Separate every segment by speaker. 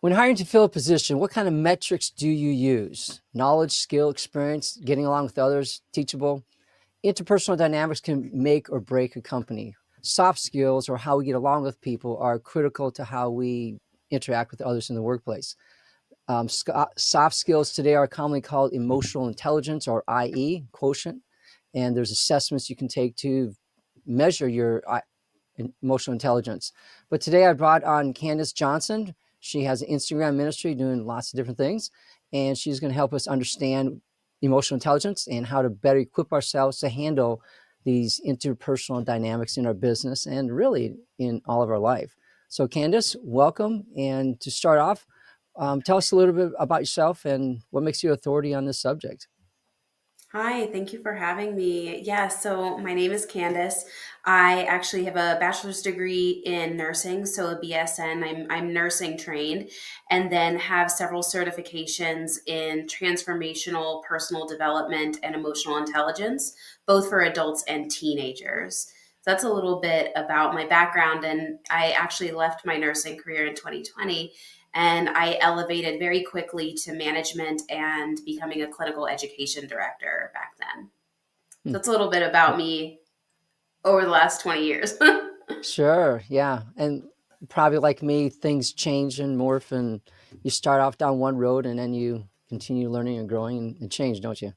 Speaker 1: When hiring to fill a position, what kind of metrics do you use? Knowledge, skill, experience, getting along with others, teachable? Interpersonal dynamics can make or break a company. Soft skills, or how we get along with people, are critical to how we interact with others in the workplace. Soft skills today are commonly called emotional intelligence, or IE quotient, and there's assessments you can take to measure your emotional intelligence. But today I brought on Candice Johnson. She has an Instagram ministry doing lots of different things, and she's going to help us understand emotional intelligence and how to better equip ourselves to handle these interpersonal dynamics in our business and really in all of our life. So Candice, welcome. And to start off, tell us a little bit about yourself and what makes you authority on this subject.
Speaker 2: Hi, thank you for having me. Yeah, so my name is Candice. I actually have a bachelor's degree in nursing, so a BSN. I'm nursing trained, and then have several certifications in transformational personal development and emotional intelligence, both for adults and teenagers. So that's a little bit about my background, and I actually left my nursing career in 2020 and I elevated very quickly to management and becoming a clinical education director back then.
Speaker 1: Hmm.
Speaker 2: So that's a little bit about me over the last 20 years.
Speaker 1: Sure. Yeah. And probably like me, things change and morph, and you start off down one road and then you continue learning and growing and change, don't you?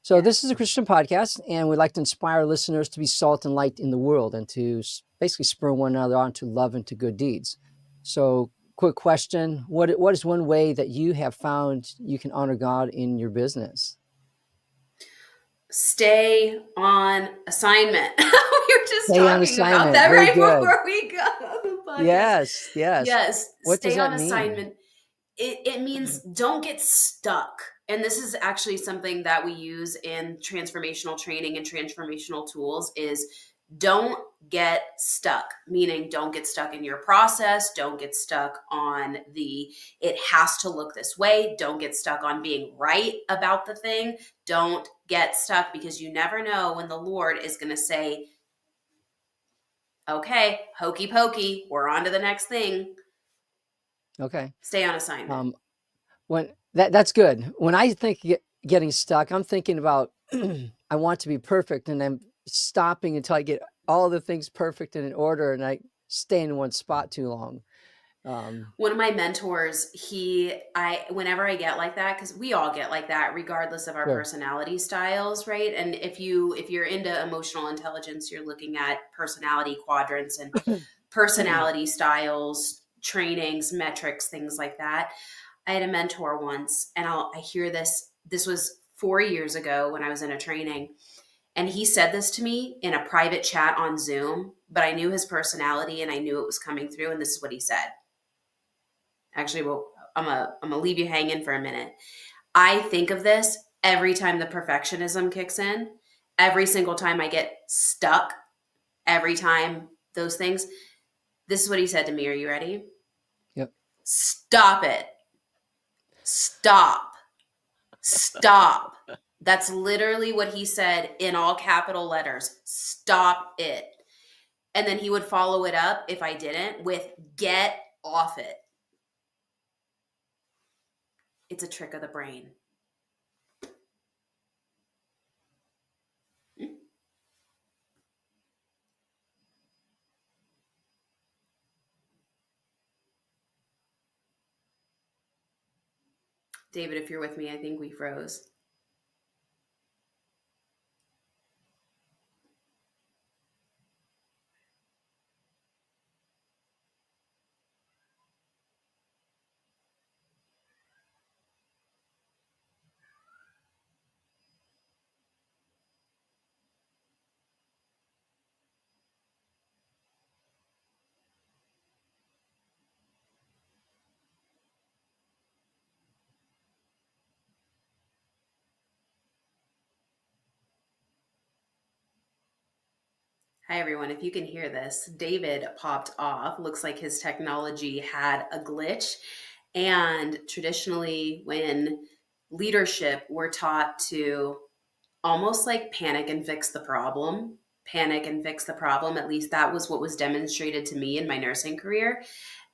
Speaker 1: So,
Speaker 2: Yeah.
Speaker 1: this is a Christian podcast, and we'd like to inspire listeners to be salt and light in the world and to basically spur one another on to love and to good deeds. So, quick question: What is one way that you have found you can honor God in your business?
Speaker 2: Stay on assignment. We were just
Speaker 1: Stay on
Speaker 2: talking about
Speaker 1: assignment.
Speaker 2: that
Speaker 1: Very
Speaker 2: right
Speaker 1: good.
Speaker 2: before we got on the podcast.
Speaker 1: Yes. Yes.
Speaker 2: Yes,
Speaker 1: What does
Speaker 2: stay on
Speaker 1: that mean?
Speaker 2: assignment. It means don't get stuck. And this is actually something that we use in transformational training and transformational tools is don't get stuck, meaning don't get stuck in your process, don't get stuck on the it has to look this way, don't get stuck on being right about the thing, don't get stuck because you never know when the Lord is going to say, okay, hokey pokey, we're on to the next thing.
Speaker 1: Okay.
Speaker 2: Stay on assignment.
Speaker 1: Um, when that's good. When I think getting stuck, I'm thinking about I want to be perfect, and I'm stopping until I get all the things perfect and in order, and I stay in one spot too long. Um,
Speaker 2: One of my mentors, whenever I get like that, because we all get like that regardless of our
Speaker 1: sure.
Speaker 2: personality styles, right? And if you're into emotional intelligence, you're looking at personality quadrants and personality styles, trainings, metrics, things like that. I had a mentor once, and I hear this was 4 years ago when I was in a training, and he said this to me in a private chat on Zoom, but I knew his personality and I knew it was coming through, and this is what he said. Actually, well, I'm gonna leave you hanging for a minute. I think of this every time the perfectionism kicks in, every single time I get stuck, every time those things. This is what he said to me. Are you ready?
Speaker 1: Yep.
Speaker 2: Stop it. Stop. Stop. That's literally what he said in all capital letters. Stop it. And then he would follow it up if I didn't with get off it. It's a trick of the brain. David, if you're with me, I think we froze. Hi, everyone. If you can hear this, David popped off. Looks like his technology had a glitch. And traditionally, when leadership, we're taught to almost like panic and fix the problem. Panic and fix the problem. At least that was what was demonstrated to me in my nursing career.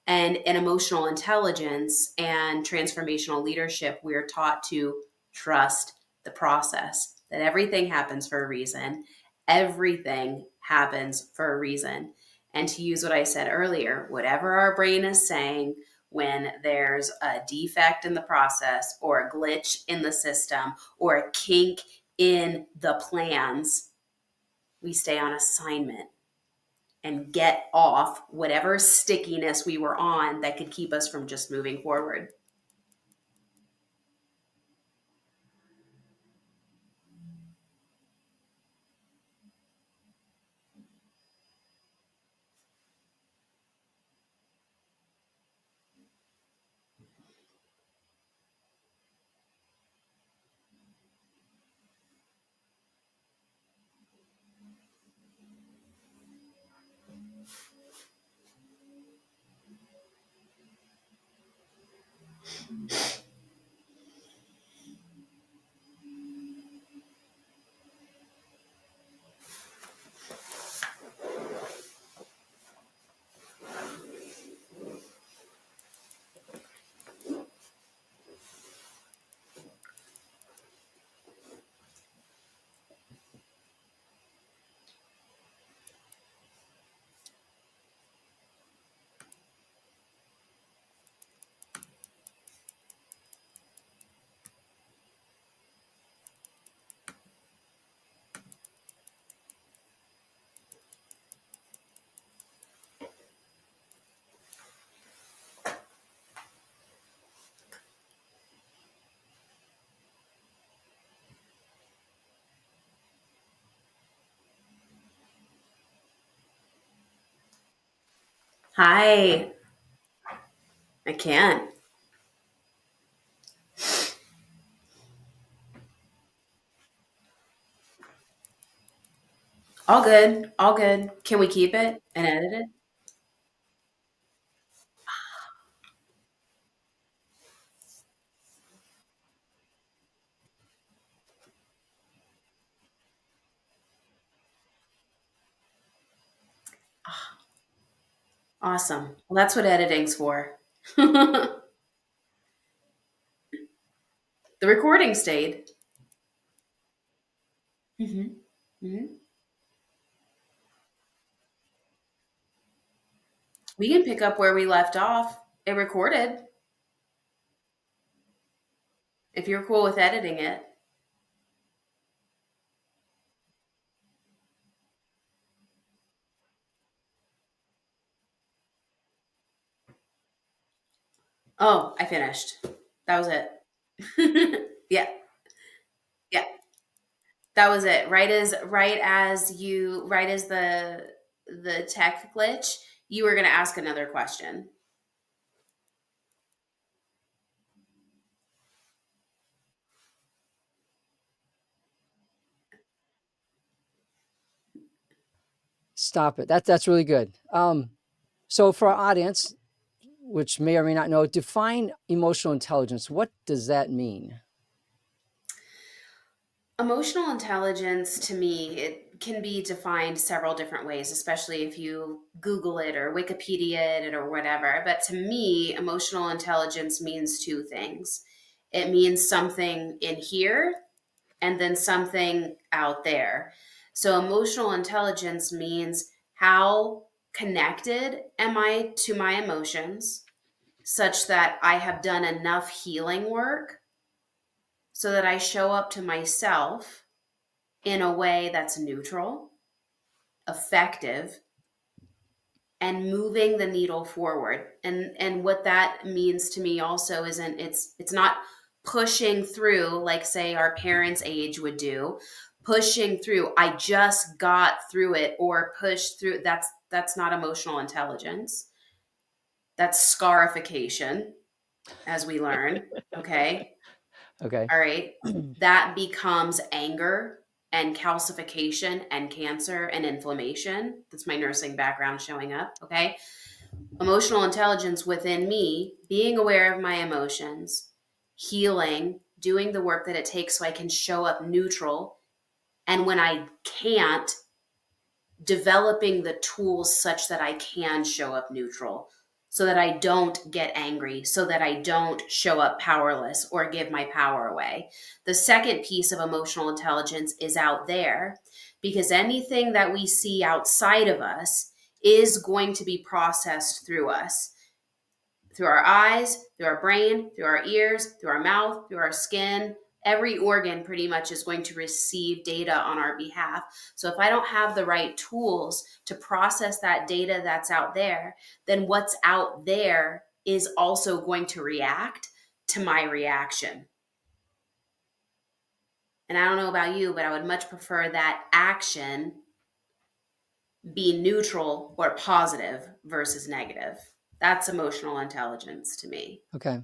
Speaker 2: And in emotional intelligence and transformational leadership, we're taught to trust the process, that everything happens for a reason. Everything happens for a reason. And to use what I said earlier, whatever our brain is saying when there's a defect in the process or a glitch in the system or a kink in the plans, we stay on assignment and get off whatever stickiness we were on that could keep us from just moving forward. Hi, I can't. All good, all good. Can we keep it and edit it? Awesome. Well, that's what editing's for. The recording stayed. Hmm. Hmm. We can pick up where we left off. It recorded if you're cool with editing it. Oh, I finished. That was it. Yeah, yeah. That was it. Right as the tech glitch, you were going to ask another question.
Speaker 1: Stop it. That's really good. So for our audience, which may or may not know, define emotional intelligence. What does that mean?
Speaker 2: Emotional intelligence to me, it can be defined several different ways, especially if you Google it or Wikipedia it or whatever. But to me, emotional intelligence means two things. It means something in here and then something out there. So emotional intelligence means how connected am I to my emotions such that I have done enough healing work so that I show up to myself in a way that's neutral, effective, and moving the needle forward. And what that means to me also isn't it's not pushing through like say our parents' age would do. Pushing through, I just got through it or pushed through. That's not emotional intelligence. That's scarification, as we learn. Okay.
Speaker 1: Okay.
Speaker 2: All right. That becomes anger and calcification and cancer and inflammation. That's my nursing background showing up. Okay. Emotional intelligence within me, being aware of my emotions, healing, doing the work that it takes so I can show up neutral. And when I can't, developing the tools such that I can show up neutral. so that I don't get angry, so that I don't show up powerless or give my power away. The second piece of emotional intelligence is out there, because anything that we see outside of us is going to be processed through us, through our eyes, through our brain, through our ears, through our mouth, through our skin. Every organ pretty much is going to receive data on our behalf. So if I don't have the right tools to process that data that's out there, then what's out there is also going to react to my reaction. And I don't know about you, but I would much prefer that action be neutral or positive versus negative. That's emotional intelligence to me.
Speaker 1: Okay.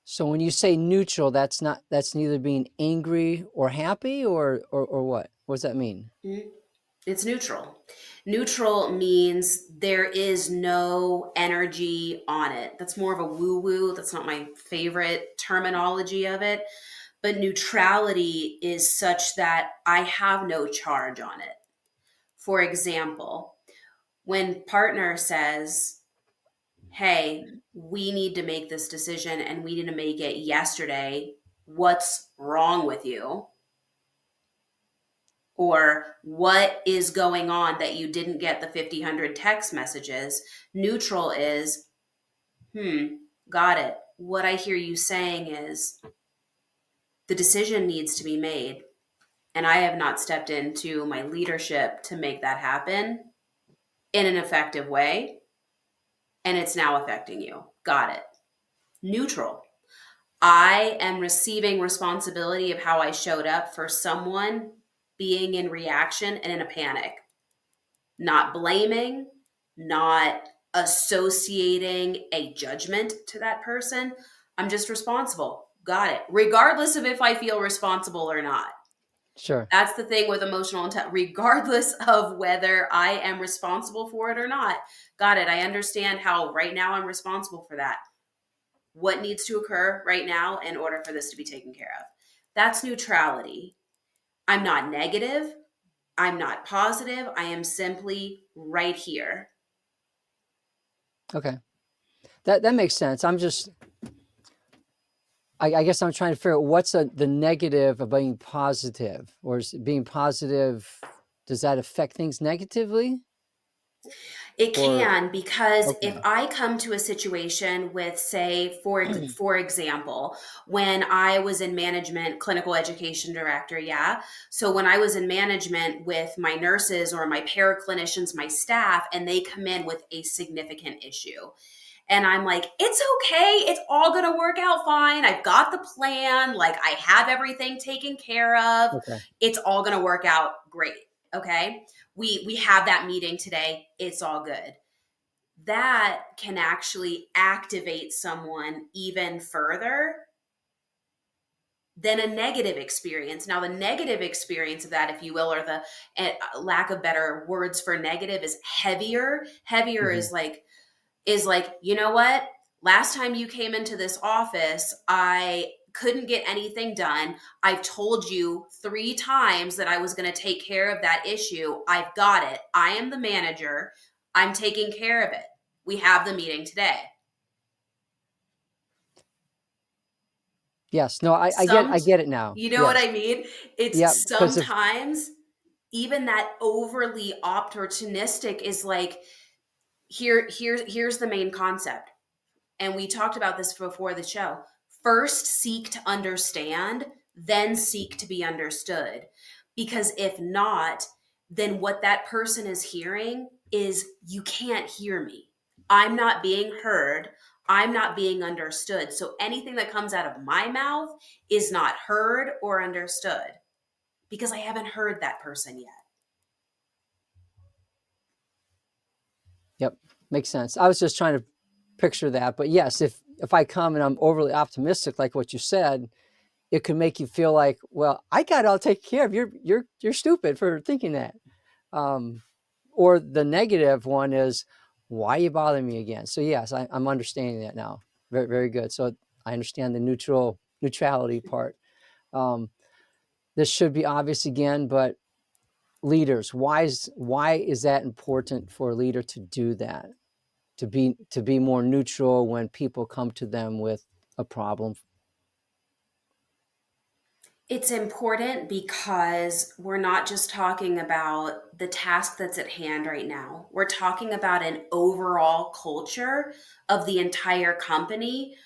Speaker 1: So when you say neutral, that's neither being angry or happy, or what? What does that mean?
Speaker 2: Mhm. It's neutral. Neutral means there is no energy on it. That's more of a woo woo. That's not my favorite terminology of it. But neutrality is such that I have no charge on it. For example, when partner says, hey, we need to make this decision and we need to make it yesterday, what's wrong with you? Or what is going on that you didn't get the 50 text messages? Neutral is, got it. What I hear you saying is the decision needs to be made, and I have not stepped into my leadership to make that happen in an effective way, and it's now affecting you. Got it. Neutral. I am receiving responsibility of how I showed up for someone being in reaction and in a panic. Not blaming, not associating a judgment to that person. I'm just responsible. Got it. Regardless of if I feel responsible or not.
Speaker 1: Sure.
Speaker 2: That's the thing with emotional intelligence. Regardless of whether I am responsible for it or not. Got it. I understand how right now I'm responsible for that. What needs to occur right now in order for this to be taken care of? That's neutrality. I'm not negative. I'm not positive. I am simply right here.
Speaker 1: Okay. That makes sense. I guess I'm trying to figure out what's the negative of being positive, or is being positive, does that affect things negatively?
Speaker 2: It
Speaker 1: Or
Speaker 2: can, because if
Speaker 1: okay.
Speaker 2: I come to a situation with, say, for example, when I was in management, clinical education director, yeah. So when I was in management with my nurses or my paraclinicians, my staff, and they come in with a significant issue, and I'm like, it's okay. It's all going to work out fine. I've got the plan. Like, I have everything taken care of.
Speaker 1: Okay.
Speaker 2: It's all going to work out great. Okay. We have that meeting today. It's all good. That can actually activate someone even further than a negative experience. Now, the negative experience of that, if you will, or the lack of better words for negative, is heavier. Heavier
Speaker 1: Hmm.
Speaker 2: is like, you know what? Last time you came into this office, I couldn't get anything done. I've told you 3 times that I was going to take care of that issue. I've got it. I am the manager. I'm taking care of it. We have the meeting today.
Speaker 1: Yes. No,
Speaker 2: Some,
Speaker 1: I get it now.
Speaker 2: you know what
Speaker 1: Yes.
Speaker 2: I mean?
Speaker 1: Yeah.
Speaker 2: It's
Speaker 1: Because if
Speaker 2: sometimes even that overly opportunistic is like, here's the main concept. And we talked about this before the show. First, seek to understand, then seek to be understood. Because if not, then what that person is hearing is, you can't hear me. I'm not being heard. I'm not being understood. So anything that comes out of my mouth is not heard or understood because I haven't heard that person yet.
Speaker 1: Yep, makes sense. I was just trying to picture that, but yes, if I come and I'm overly optimistic, like what you said, it could make you feel like, well, I got it all taken care of. You're stupid for thinking that. Um, or the negative one is, why are you bothering me again? So yes, I'm understanding that now. Very, very good. So I understand the neutrality part. Um, this should be obvious again, but leaders, why is that important for a leader to do that? to be more neutral when people come to them with a problem?
Speaker 2: It's important because we're not just talking about the task that's at hand right now. We're talking about an overall culture of the entire company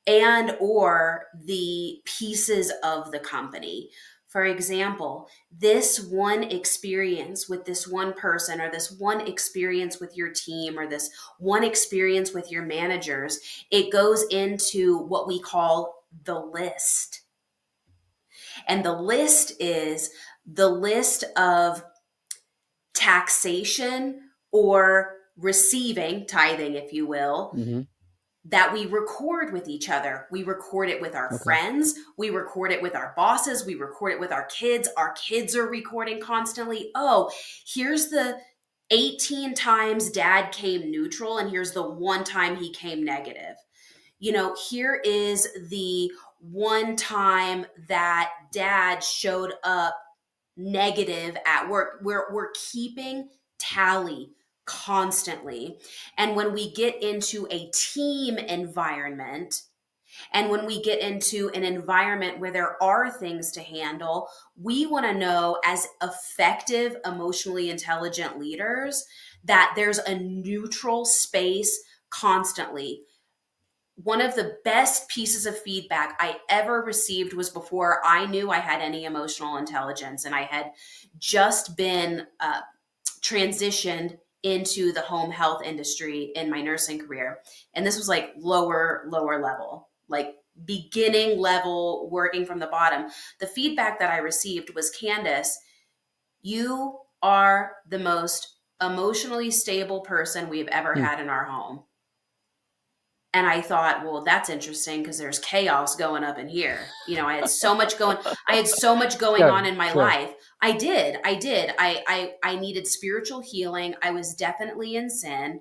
Speaker 2: and or the pieces of the company. For example, this one experience with this one person, or this one experience with your team, or this one experience with your managers, it goes into what we call the list. And the list is the list of taxation or receiving, tithing, if you will,
Speaker 1: Mm-hmm.
Speaker 2: that we record with each other. We record it with our
Speaker 1: Okay.
Speaker 2: friends. We record it with our bosses. We record it with our kids. Our kids are recording constantly. Oh, here's the 18 times dad came neutral, and here's the one time he came negative. Here is the one time that dad showed up negative at work. We're keeping tally constantly. And when we get into a team environment, and when we get into an environment where there are things to handle, we want to know, as effective, emotionally intelligent leaders, that there's a neutral space constantly. One of the best pieces of feedback I ever received was before I knew I had any emotional intelligence, and I had just been transitioned into the home health industry in my nursing career. And this was like lower level, like beginning level, working from the bottom. The feedback that I received was, Candice, you are the most emotionally stable person we've ever
Speaker 1: Hmm.
Speaker 2: had in our home. And I thought, well, that's interesting because there's chaos going up in here. I had so much going
Speaker 1: Sure,
Speaker 2: on in my
Speaker 1: sure.
Speaker 2: life. I needed spiritual healing. I was definitely in sin,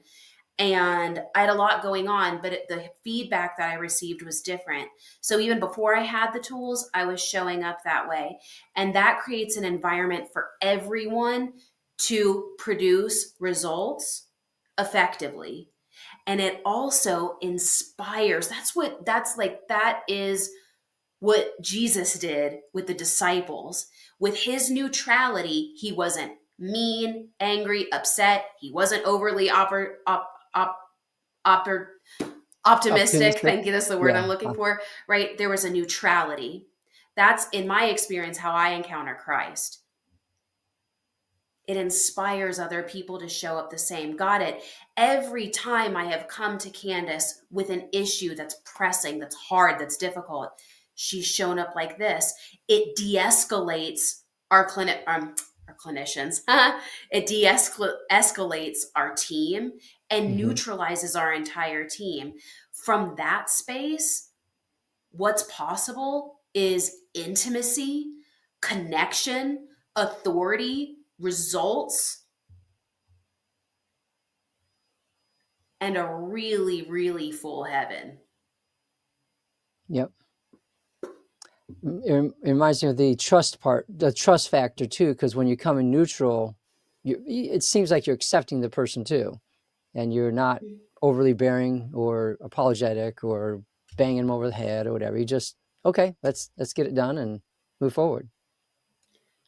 Speaker 2: and I had a lot going on, but the feedback that I received was different. So even before I had the tools, I was showing up that way. And that creates an environment for everyone to produce results effectively. And it also inspires. That is what Jesus did with the disciples. With his neutrality, he wasn't mean, angry, upset. He wasn't overly oppor- optimistic.
Speaker 1: Optimistic.
Speaker 2: Thank you. That's the word I'm
Speaker 1: Yeah.
Speaker 2: looking for, right? There was a neutrality. That's, in my experience, how I encounter Christ. It inspires other people to show up the same. Got it. Every time I have come to Candice with an issue that's pressing, that's hard, that's difficult, she's shown up like this. It de-escalates our clinicians. It de-escalates our team and
Speaker 1: Mm-hmm.
Speaker 2: neutralizes our entire team. From that space, what's possible is intimacy, connection, authority, results, and a really, really full heaven.
Speaker 1: Yep. It reminds me of the trust part, the trust factor too, because when you come in neutral, it seems like you're accepting the person too, and you're not overly bearing or apologetic or banging them over the head or whatever. You just, okay, let's get it done and move forward.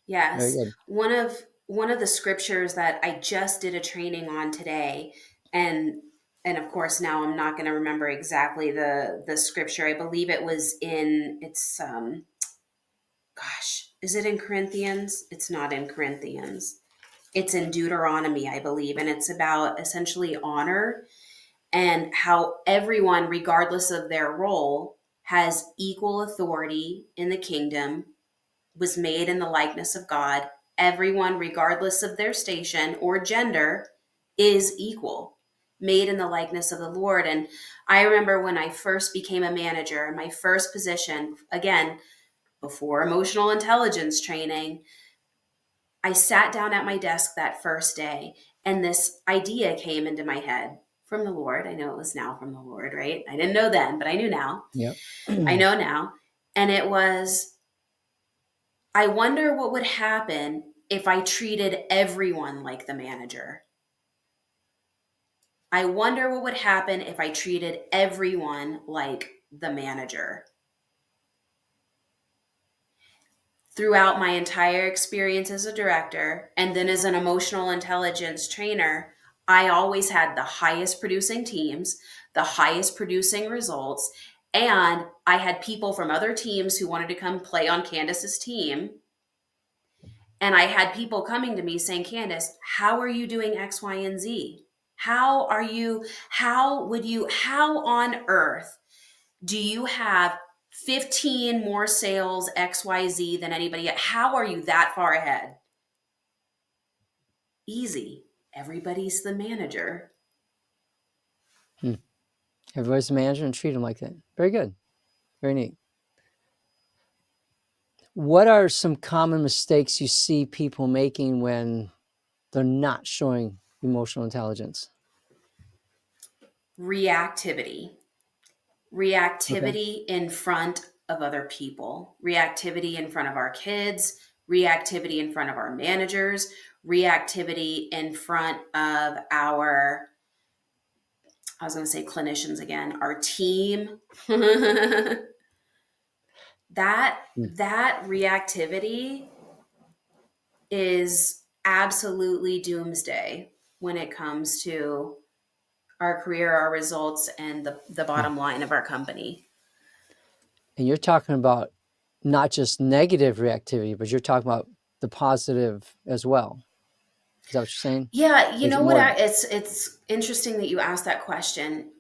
Speaker 1: Very
Speaker 2: Yes.
Speaker 1: good.
Speaker 2: One of the scriptures that I just did a training on today, and of course now I'm not going to remember exactly the scripture. I believe it was in it's gosh, is it in Corinthians? It's not in Corinthians. It's in Deuteronomy, I believe, and it's about essentially honor and how everyone, regardless of their role, has equal authority in the kingdom, was made in the likeness of God. Everyone, regardless of their station or gender, is equal, made in the likeness of the Lord. And I remember when I first became a manager, my first position, again, before emotional intelligence training, I sat down at my desk that first day, and this idea came into my head from the Lord. I know it was now from the Lord, right? I didn't know then, but I knew now.
Speaker 1: Yep.
Speaker 2: I know now. And it was, I wonder what would happen if I treated everyone like the manager. I wonder what would happen if I treated everyone like the manager. Throughout my entire experience as a director and then as an emotional intelligence trainer, I always had the highest producing teams, the highest producing results, and I had people from other teams who wanted to come play on Candice's team. And I had people coming to me saying, Candice, how are you doing X, Y, and Z? How on earth do you have 15 more sales XYZ than anybody else? How are you that far ahead? Easy. Everybody's the manager.
Speaker 1: Hmm. Everybody's a manager and treat them like that. Very good. Very neat. What are some common mistakes you see people making when they're not showing emotional intelligence?
Speaker 2: Reactivity.
Speaker 1: Okay.
Speaker 2: Reactivity in front of other people, reactivity in front of our kids, reactivity in front of our managers, reactivity in front of our, I was going to say clinicians again, our team.
Speaker 1: Hmm.
Speaker 2: That reactivity is absolutely doomsday when it comes to our career, our results, and the
Speaker 1: Hmm.
Speaker 2: bottom line of our company.
Speaker 1: And you're talking about not just negative reactivity, but you're talking about the positive as well. Is that what you're saying?
Speaker 2: Yeah, you
Speaker 1: Is it
Speaker 2: know what?
Speaker 1: more?
Speaker 2: It's interesting that you asked that question.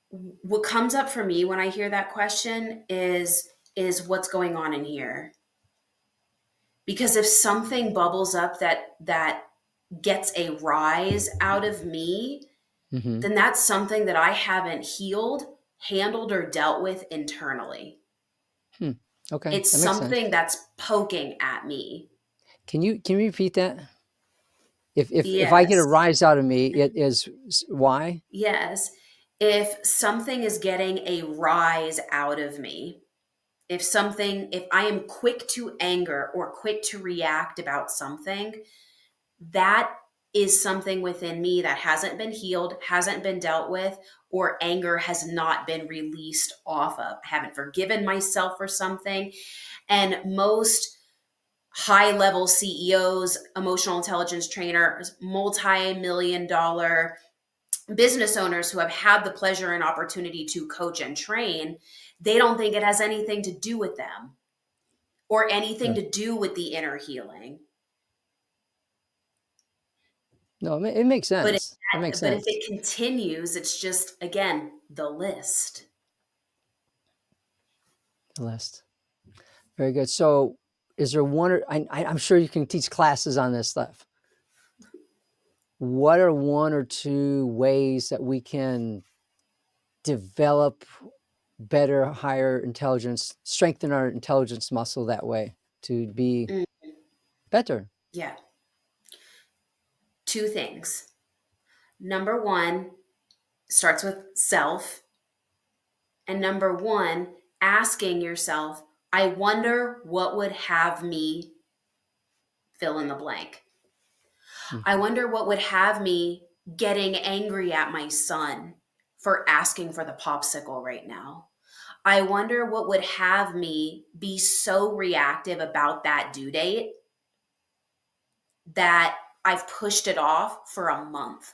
Speaker 2: What comes up for me when I hear that question is what's going on in here. Because if something bubbles up that gets a rise out of me,
Speaker 1: Mm-hmm.
Speaker 2: then that's something that I haven't healed, handled, or dealt with internally.
Speaker 1: Hmm. Okay,
Speaker 2: It's
Speaker 1: that makes
Speaker 2: something
Speaker 1: sense.
Speaker 2: that's poking at me.
Speaker 1: Can you repeat that? If I get a
Speaker 2: Yes.
Speaker 1: rise out of me, it is why?
Speaker 2: Yes. If something is getting a rise out of me, if I am quick to anger or quick to react about something, that is something within me that hasn't been healed, hasn't been dealt with, or anger has not been released off of. I haven't forgiven myself for something. And most high level CEOs, emotional intelligence trainers, multi-million dollar business owners who have had the pleasure and opportunity to coach and train, they don't think it has anything to do with them or anything
Speaker 1: Okay.
Speaker 2: to do with the inner healing.
Speaker 1: No, it makes
Speaker 2: But if
Speaker 1: sense. It makes
Speaker 2: but if
Speaker 1: sense.
Speaker 2: it continues, it's just again the list.
Speaker 1: The list. Very good. So, is there one or I'm sure you can teach classes on this stuff. What are one or two ways that we can develop better, higher intelligence, strengthen our intelligence muscle that way to be
Speaker 2: Mm,
Speaker 1: better?
Speaker 2: yeah, two things. Number one starts with self, and number one, asking yourself, I wonder what would have me fill in the blank. I
Speaker 1: Mhm.
Speaker 2: wonder what would have me getting angry at my son for asking for the popsicle right now. I wonder what would have me be so reactive about that due date that I've pushed it off for a month.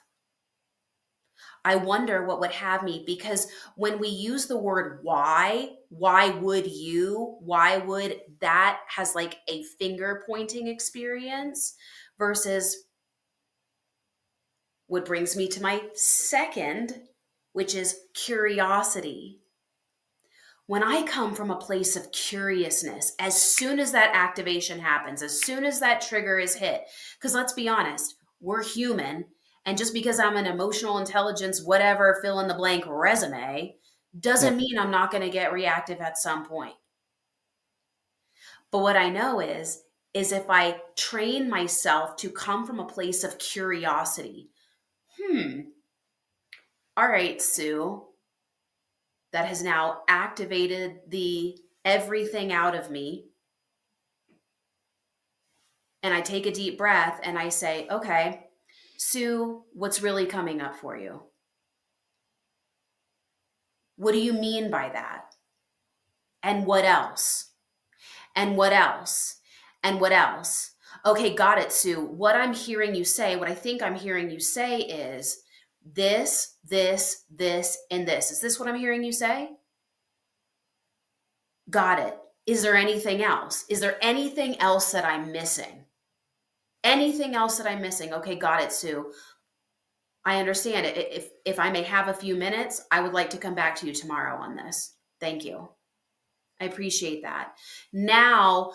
Speaker 2: I wonder what would have me, because when we use the word why would you, why would, that has like a finger pointing experience versus what brings me to my second, which is curiosity. When I come from a place of curiousness, as soon as that activation happens, as soon as that trigger is hit, because let's be honest, we're human. And just because I'm an emotional intelligence, whatever, fill in the blank resume, doesn't
Speaker 1: Yep.
Speaker 2: mean I'm not going to get reactive at some point. But what I know is if I train myself to come from a place of curiosity, hmm, all right, Sue, that has now activated the everything out of me. And I take a deep breath and I say, okay, Sue, what's really coming up for you? What do you mean by that? And what else? And what else? And what else? Okay, got it, Sue. What I'm hearing you say, what I think I'm hearing you say is this, and this. Is this what I'm hearing you say? Got it. Is there anything else? Is there anything else that I'm missing? Anything else that I'm missing? Okay, got it, Sue. I understand it. If I may have a few minutes, I would like to come back to you tomorrow on this. Thank you. I appreciate that. Now,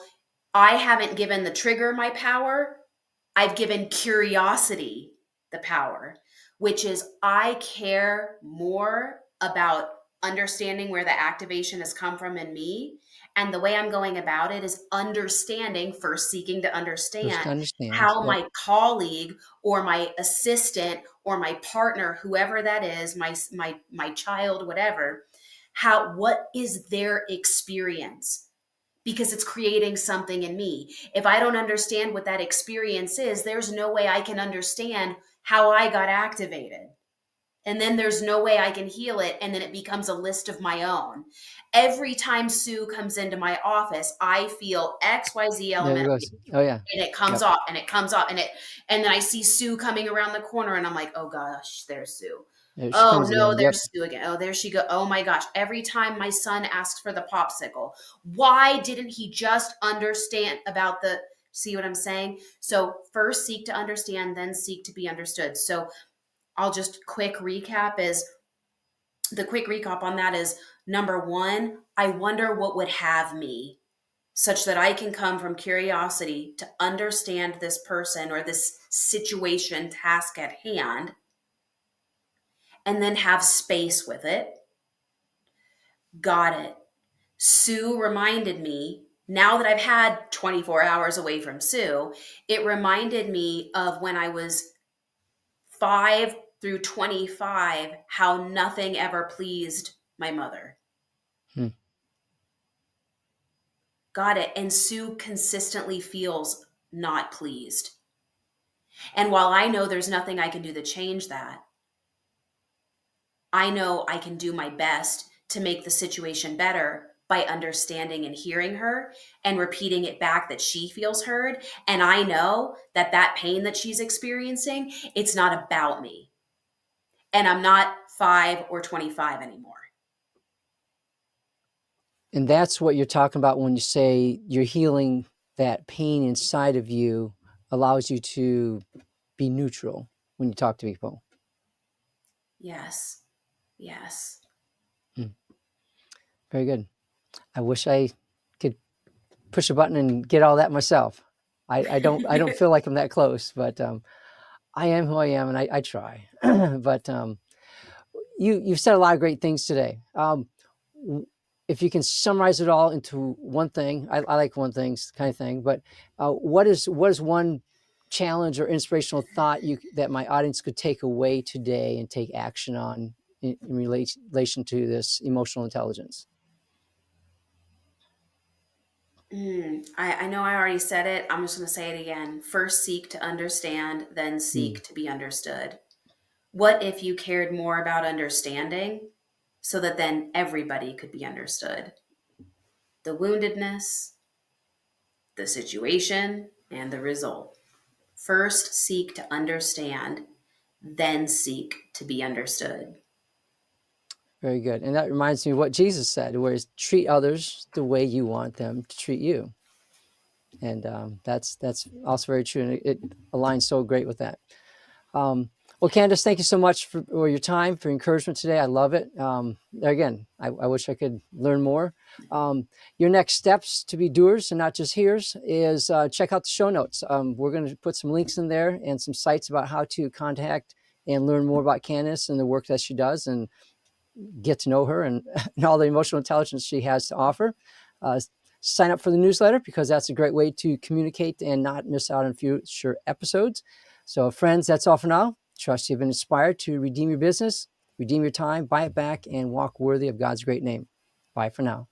Speaker 2: I haven't given the trigger my power. I've given curiosity the power, which is I care more about understanding where the activation has come from in me. And the way I'm going about it is understanding, first seeking to
Speaker 1: First,
Speaker 2: understand
Speaker 1: understand.
Speaker 2: how
Speaker 1: Yep.
Speaker 2: my colleague or my assistant or my partner, whoever that is, my child, whatever, what is their experience? Because it's creating something in me. If I don't understand what that experience is, there's no way I can understand how I got activated. And then there's no way I can heal it. And then it becomes a list of my own. Every time Sue comes into my office, I feel XYZ
Speaker 1: There it
Speaker 2: element,
Speaker 1: goes. Oh yeah.
Speaker 2: and it comes
Speaker 1: Yep.
Speaker 2: off and it comes off and then I see Sue coming around the corner and I'm like, oh gosh, there's Sue.
Speaker 1: There she
Speaker 2: Oh
Speaker 1: comes
Speaker 2: no,
Speaker 1: again. Yep.
Speaker 2: there's Sue again. Oh, there she go. Oh my gosh. Every time my son asks for the popsicle, why didn't he just understand about the, see what I'm saying? So first seek to understand, then seek to be understood. So I'll just quick recap is the quick recap on that is number one, I wonder what would have me such that I can come from curiosity to understand this person or this situation, task at hand, and then have space with it. Got it. Sue reminded me, now that I've had 24 hours away from Sue, it reminded me of when I was 5 through 25, how nothing ever pleased my mother.
Speaker 1: Hmm.
Speaker 2: Got it. And Sue consistently feels not pleased. And while I know there's nothing I can do to change that, I know I can do my best to make the situation better by understanding and hearing her and repeating it back that she feels heard. And I know that that pain that she's experiencing, it's not about me. And I'm not 5 or 25 anymore.
Speaker 1: And that's what you're talking about when you say you're healing that pain inside of you allows you to be neutral when you talk to people.
Speaker 2: Yes. Yes.
Speaker 1: Hmm. Very good. I wish I could push a button and get all that myself. I don't feel like I'm that close, but I am who I am, and I try. But you've said a lot of great things today. If you can summarize it all into one thing, I like one thing kind of thing. But what is one challenge or inspirational thought that my audience could take away today and take action on in relation to this emotional intelligence?
Speaker 2: I know I already said it. I'm just going to say it again. First, seek to understand, then
Speaker 1: Hmm.
Speaker 2: seek to be understood. What if you cared more about understanding so that then everybody could be understood? The woundedness, the situation, and the result. First, seek to understand, then seek to be understood.
Speaker 1: Very good. And that reminds me of what Jesus said, where it's treat others the way you want them to treat you. And that's also very true. And it aligns so great with that. Well, Candice, thank you so much for your time, for encouragement today. I love it. Again, I wish I could learn more. Your next steps to be doers and not just hearers is check out the show notes. We're going to put some links in there and some sites about how to contact and learn more about Candice and the work that she does and get to know her and, and all the emotional intelligence she has to offer. Sign up for the newsletter because that's a great way to communicate and not miss out on future episodes. So friends, that's all for now. Trust you've been inspired to redeem your business, redeem your time, buy it back, and walk worthy of God's great name. Bye for now.